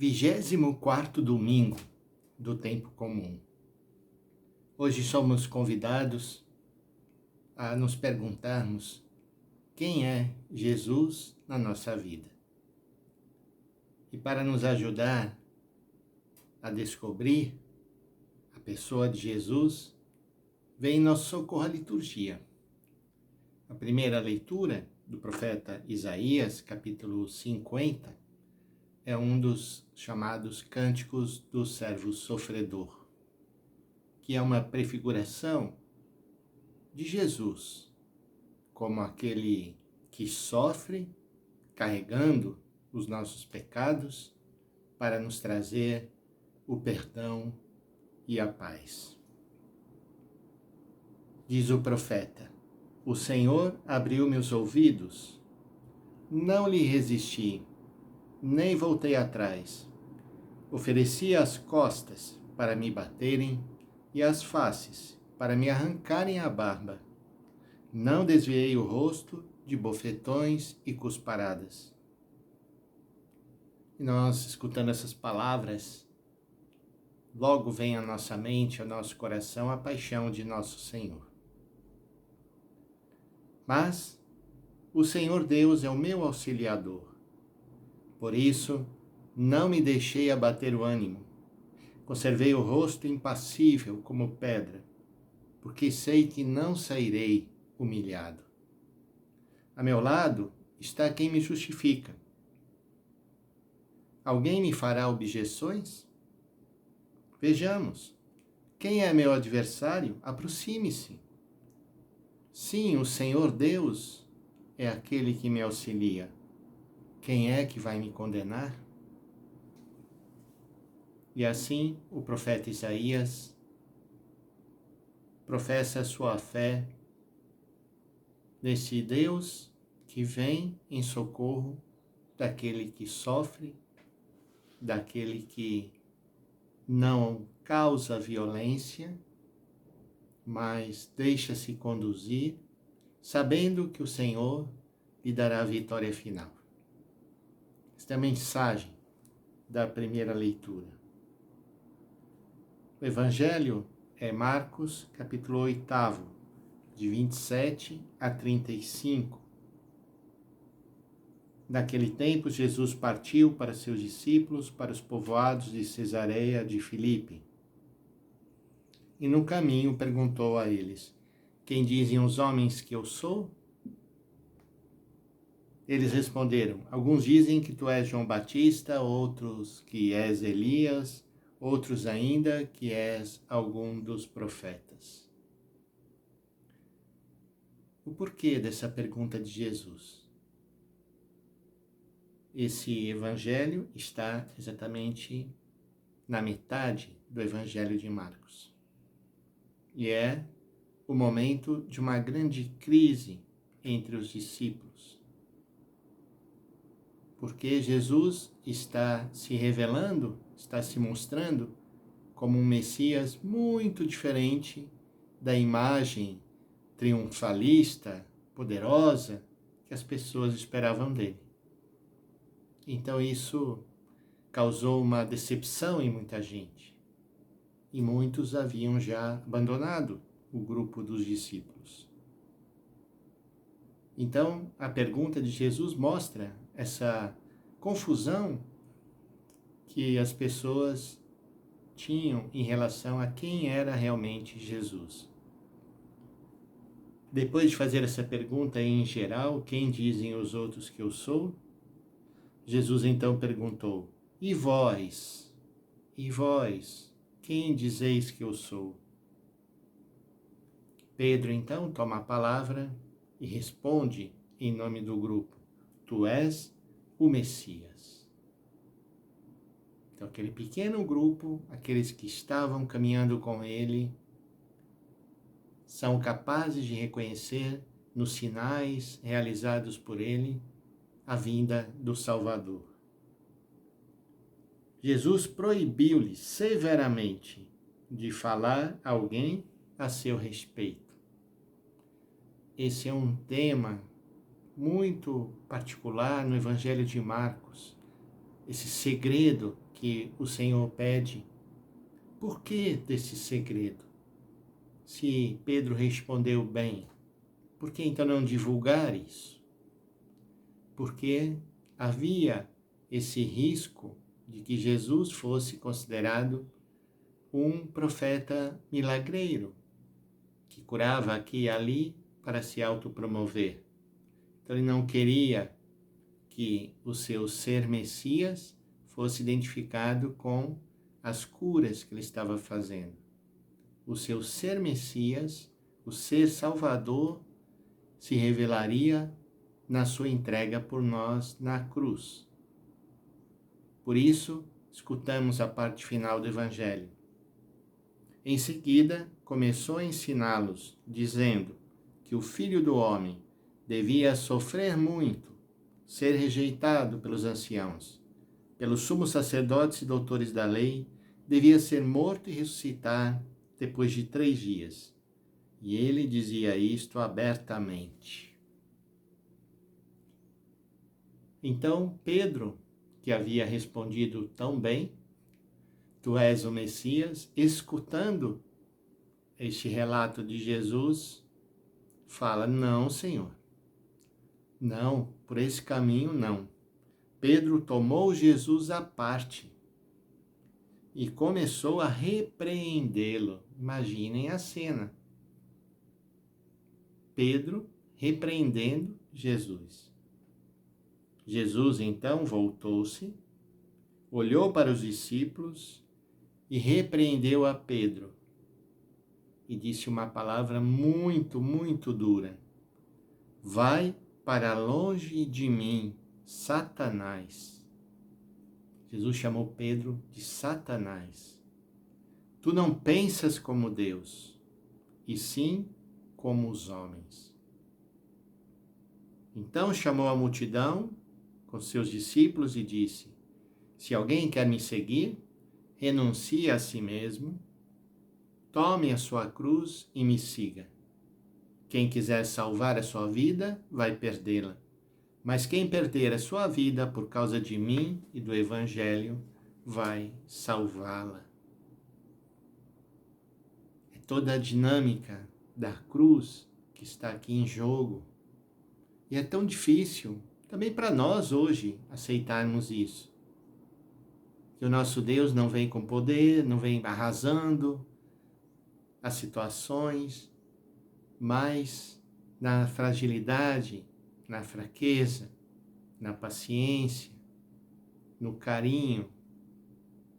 24º domingo do tempo comum. Hoje somos convidados a nos perguntarmos quem é Jesus na nossa vida. E para nos ajudar a descobrir a pessoa de Jesus, vem em nosso socorro a liturgia. A primeira leitura do profeta Isaías, capítulo 50, é um dos chamados Cânticos do Servo Sofredor, que é uma prefiguração de Jesus como aquele que sofre carregando os nossos pecados para nos trazer o perdão e a paz. Diz o profeta: o Senhor abriu meus ouvidos, não lhe resisti, nem voltei atrás. Ofereci as costas para me baterem e as faces para me arrancarem a barba. Não desviei o rosto de bofetões e cusparadas. E nós, escutando essas palavras, logo vem à nossa mente, ao nosso coração, a paixão de nosso Senhor. Mas o Senhor Deus é o meu auxiliador. Por isso, não me deixei abater o ânimo. Conservei o rosto impassível como pedra, porque sei que não sairei humilhado. A meu lado está quem me justifica. Alguém me fará objeções? Vejamos. Quem é meu adversário? Aproxime-se. Sim, o Senhor Deus é aquele que me auxilia. Quem é que vai me condenar? E assim o profeta Isaías professa a sua fé nesse Deus que vem em socorro daquele que sofre, daquele que não causa violência, mas deixa-se conduzir, sabendo que o Senhor lhe dará a vitória final. Esta é a mensagem da primeira leitura. O Evangelho é Marcos, capítulo 8, de 27 a 35. Naquele tempo, Jesus partiu para seus discípulos para os povoados de Cesareia de Filipe. E no caminho perguntou a eles: quem dizem os homens que eu sou? Eles responderam: alguns dizem que tu és João Batista, outros que és Elias, outros ainda que és algum dos profetas. O porquê dessa pergunta de Jesus? Esse evangelho está exatamente na metade do evangelho de Marcos. E é o momento de uma grande crise entre os discípulos. Porque Jesus está se revelando, está se mostrando como um Messias muito diferente da imagem triunfalista, poderosa, que as pessoas esperavam dele. Então isso causou uma decepção em muita gente. E muitos haviam já abandonado o grupo dos discípulos. Então, a pergunta de Jesus mostra essa confusão que as pessoas tinham em relação a quem era realmente Jesus. Depois de fazer essa pergunta em geral, quem dizem os outros que eu sou? Jesus então perguntou: e vós? E vós? Quem dizeis que eu sou? Pedro então toma a palavra e responde em nome do grupo: tu és o Messias. Então aquele pequeno grupo, aqueles que estavam caminhando com ele, são capazes de reconhecer nos sinais realizados por ele a vinda do Salvador. Jesus proibiu-lhes severamente de falar a alguém a seu respeito. Esse é um tema muito particular no Evangelho de Marcos. esse segredo que o Senhor pede. Por que desse segredo? Se Pedro respondeu bem, por que então não divulgar isso? Porque havia esse risco de que Jesus fosse considerado um profeta milagreiro, que curava aqui e ali para se autopromover. Então ele não queria que o seu ser Messias fosse identificado com as curas que ele estava fazendo. O seu ser Messias, o ser Salvador, se revelaria na sua entrega por nós na cruz. Por isso, escutamos a parte final do Evangelho. Em seguida, começou a ensiná-los, dizendo que o Filho do Homem devia sofrer muito, ser rejeitado pelos anciãos, pelos sumos sacerdotes e doutores da lei, devia ser morto e ressuscitar depois de 3 dias. E ele dizia isto abertamente. Então Pedro, que havia respondido tão bem, tu és o Messias, escutando este relato de Jesus, fala, não, Senhor, não, por esse caminho não. Pedro tomou Jesus à parte e começou a repreendê-lo. Imaginem a cena. Pedro repreendendo Jesus. Jesus então voltou-se, olhou para os discípulos e repreendeu a Pedro. E disse uma palavra muito, muito dura. Vai para longe de mim, Satanás. Jesus chamou Pedro de Satanás. Tu não pensas como Deus, e sim como os homens. Então chamou a multidão com seus discípulos e disse, se alguém quer me seguir, renuncie a si mesmo, tome a sua cruz e me siga. Quem quiser salvar a sua vida, vai perdê-la. Mas quem perder a sua vida por causa de mim e do Evangelho, vai salvá-la. É toda a dinâmica da cruz que está aqui em jogo. E é tão difícil, também para nós hoje, aceitarmos isso. Que o nosso Deus não vem com poder, não vem arrasando as situações, mas na fragilidade, na fraqueza, na paciência, no carinho,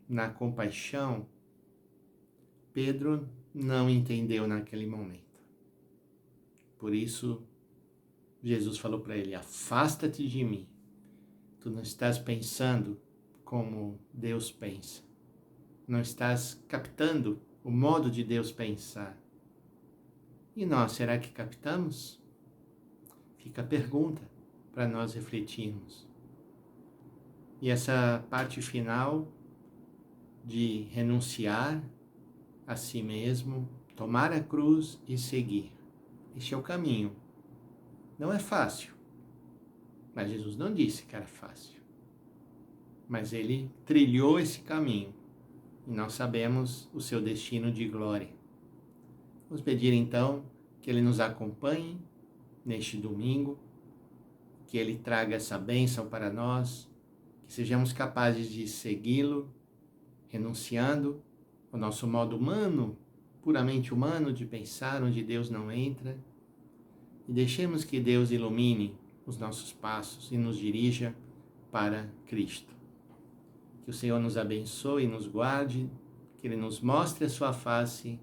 na compaixão, Pedro não entendeu naquele momento. Por isso, Jesus falou para ele, afasta-te de mim. Tu não estás pensando como Deus pensa. Não estás captando o modo de Deus pensar. E nós, será que captamos? Fica a pergunta para nós refletirmos. E essa parte final de renunciar a si mesmo, tomar a cruz e seguir. Este é o caminho. Não é fácil, mas Jesus não disse que era fácil. Mas ele trilhou esse caminho e nós sabemos o seu destino de glória. Vamos pedir então que ele nos acompanhe neste domingo, que ele traga essa bênção para nós, que sejamos capazes de segui-lo, renunciando ao nosso modo humano, puramente humano de pensar, onde Deus não entra, e deixemos que Deus ilumine os nossos passos e nos dirija para Cristo. Que o Senhor nos abençoe e nos guarde, que Ele nos mostre a sua face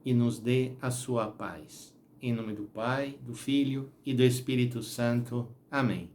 e nos dê a sua paz. Em nome do Pai, do Filho e do Espírito Santo. Amém.